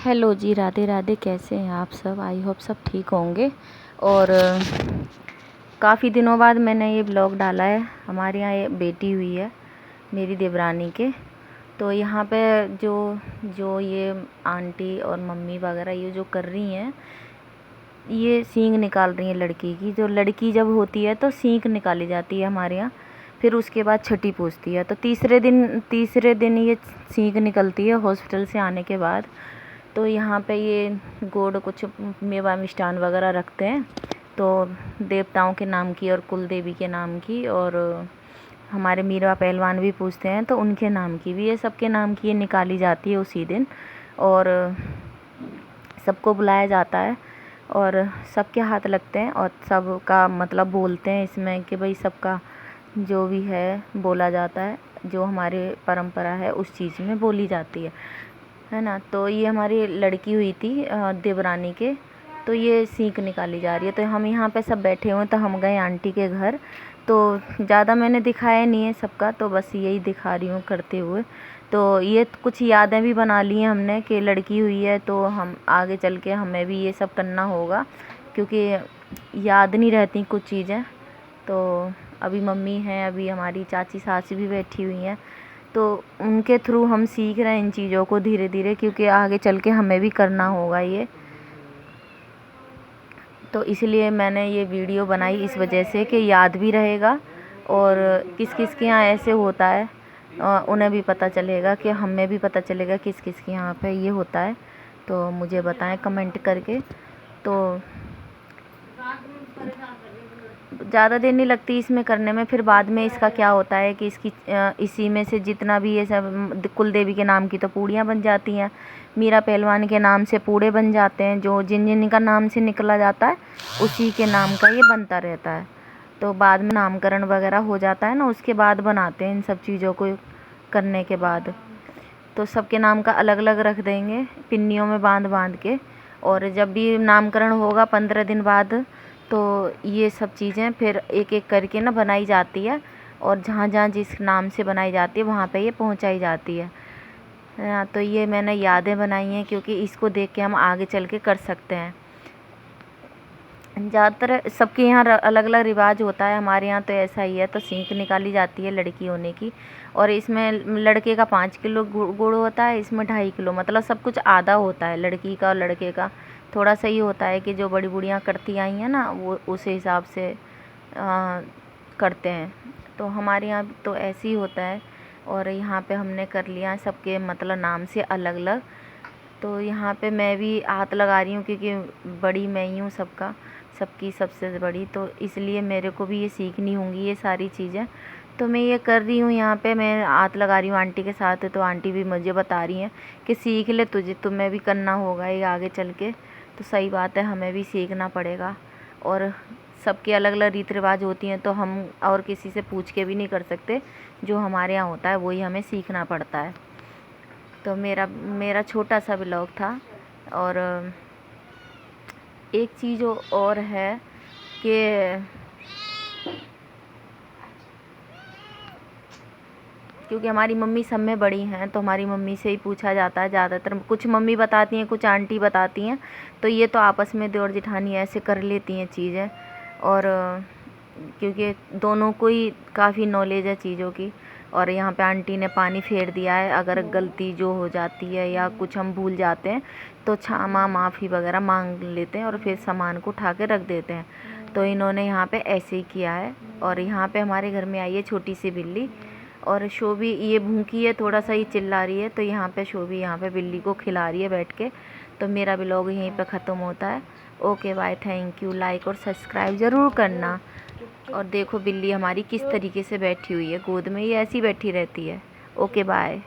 Hello जी, राधे राधे। कैसे हैं आप सब? आई होप सब ठीक होंगे। और काफ़ी दिनों बाद मैंने ये ब्लॉग डाला है। हमारे यहाँ ये बेटी हुई है मेरी देवरानी के, तो यहाँ पे जो जो ये आंटी और मम्मी वगैरह ये जो कर रही हैं, ये सींग निकाल रही हैं लड़की की। जो लड़की जब होती है तो सींग निकाली जाती है हमारे यहाँ, फिर उसके बाद छठी पूजती है। तो तीसरे दिन ये सींग निकलती है हॉस्पिटल से आने के बाद। तो यहाँ पे ये गुड़ कुछ मेवा मिष्ठान वगैरह रखते हैं, तो देवताओं के नाम की और कुल देवी के नाम की, और हमारे मीरा पहलवान भी पूछते हैं तो उनके नाम की भी, ये सबके नाम की ये निकाली जाती है उसी दिन। और सबको बुलाया जाता है और सबके हाथ लगते हैं और सबका मतलब बोलते हैं इसमें कि भाई सबका जो भी है बोला जाता है, जो हमारे परंपरा है उस चीज़ में बोली जाती है ना। तो ये हमारी लड़की हुई थी देवरानी के, तो ये सीख निकाली जा रही है। तो हम यहाँ पे सब बैठे हुए हैं, तो हम गए आंटी के घर। तो ज़्यादा मैंने दिखाया नहीं है सबका, तो बस यही दिखा रही हूँ करते हुए। तो ये कुछ यादें भी बना ली हैं हमने कि लड़की हुई है तो हम आगे चल के हमें भी ये सब करना होगा, क्योंकि याद नहीं रहती कुछ चीज़ें। तो अभी मम्मी हैं, अभी हमारी चाची सास भी बैठी हुई हैं, तो उनके थ्रू हम सीख रहे हैं इन चीज़ों को धीरे धीरे, क्योंकि आगे चल के हमें भी करना होगा ये। तो इसलिए मैंने ये वीडियो बनाई इस वजह से कि याद भी रहेगा, और किस किस के यहाँ ऐसे होता है उन्हें भी पता चलेगा, कि हमें भी पता चलेगा किस किस के यहाँ पे ये होता है। तो मुझे बताएं कमेंट करके। तो ज़्यादा देर नहीं लगती इसमें करने में। फिर बाद में इसका क्या होता है कि इसी में से जितना भी ये सब कुल देवी के नाम की तो पूड़ियाँ बन जाती हैं, मीरा पहलवान के नाम से पूड़े बन जाते हैं, जो जिन जिन का नाम से निकला जाता है उसी के नाम का ये बनता रहता है। तो बाद में नामकरण वगैरह हो जाता है ना, उसके बाद बनाते हैं इन सब चीज़ों को करने के बाद। तो सबके नाम का अलग अलग रख देंगे पिन्नियों में बांध बांध के, और जब भी नामकरण होगा 15 दिन बाद, तो ये सब चीज़ें फिर एक एक करके ना बनाई जाती है, और जहाँ जहाँ जिस नाम से बनाई जाती है वहाँ पे ये पहुँचाई जाती है। तो ये मैंने यादें बनाई हैं, क्योंकि इसको देख के हम आगे चल के कर सकते हैं। ज़्यादातर सबके यहाँ अलग अलग रिवाज होता है, हमारे यहाँ तो ऐसा ही है। तो सीख निकाली जाती है लड़की होने की, और इसमें लड़के का 5 किलो गुड़ होता है, इसमें 2.5 किलो, मतलब सब कुछ आधा होता है लड़की का और लड़के का। थोड़ा सा ही होता है कि जो बड़ी बुढ़ियाँ करती आई हैं ना, वो उस हिसाब से करते हैं। तो हमारे यहाँ तो ऐसे ही होता है, और यहाँ पे हमने कर लिया सबके मतलब नाम से अलग अलग। तो यहाँ पे मैं भी हाथ लगा रही हूँ, क्योंकि बड़ी मैं ही हूँ सबकी सबसे बड़ी, तो इसलिए मेरे को भी ये सीखनी होंगी ये सारी चीज़ें। तो मैं ये कर रही हूँ, यहाँ पे मैं हाथ लगा रही हूँ आंटी के साथ। तो आंटी भी मुझे बता रही हैं कि सीख ले, तुम्हें भी करना होगा ये आगे चल के। तो सही बात है, हमें भी सीखना पड़ेगा। और सबके अलग अलग रीति रिवाज होती हैं, तो हम और किसी से पूछ के भी नहीं कर सकते। जो हमारे यहाँ होता है वही हमें सीखना पड़ता है। तो मेरा छोटा सा ब्लॉग था। और एक चीज़ और है कि क्योंकि हमारी मम्मी सब में बड़ी हैं, तो हमारी मम्मी से ही पूछा जाता है ज़्यादातर। कुछ मम्मी बताती हैं, कुछ आंटी बताती हैं, तो ये तो आपस में देवर जेठानी ऐसे कर लेती हैं चीज़ें। और क्योंकि दोनों को ही काफ़ी नॉलेज है चीज़ों की। और यहाँ पे आंटी ने पानी फेर दिया है, अगर गलती जो हो जाती है या कुछ हम भूल जाते हैं तो क्षमा माफ़ी वगैरह मांग लेते हैं, और फिर सामान को उठा के रख देते हैं। तो इन्होंने यहाँ पे ऐसे ही किया है। और यहाँ पे हमारे घर में आई है छोटी सी बिल्ली, और शोभी ये भूखी है, थोड़ा सा ही चिल्ला रही है। तो यहाँ पे शोभी यहाँ पे बिल्ली को खिला रही है बैठ के। तो मेरा ब्लॉग यहीं पे ख़त्म होता है। Okay bye, thank you. Like और सब्सक्राइब ज़रूर करना। और देखो बिल्ली हमारी किस तरीके से बैठी हुई है, गोद में ही ऐसी बैठी रहती है। Okay bye.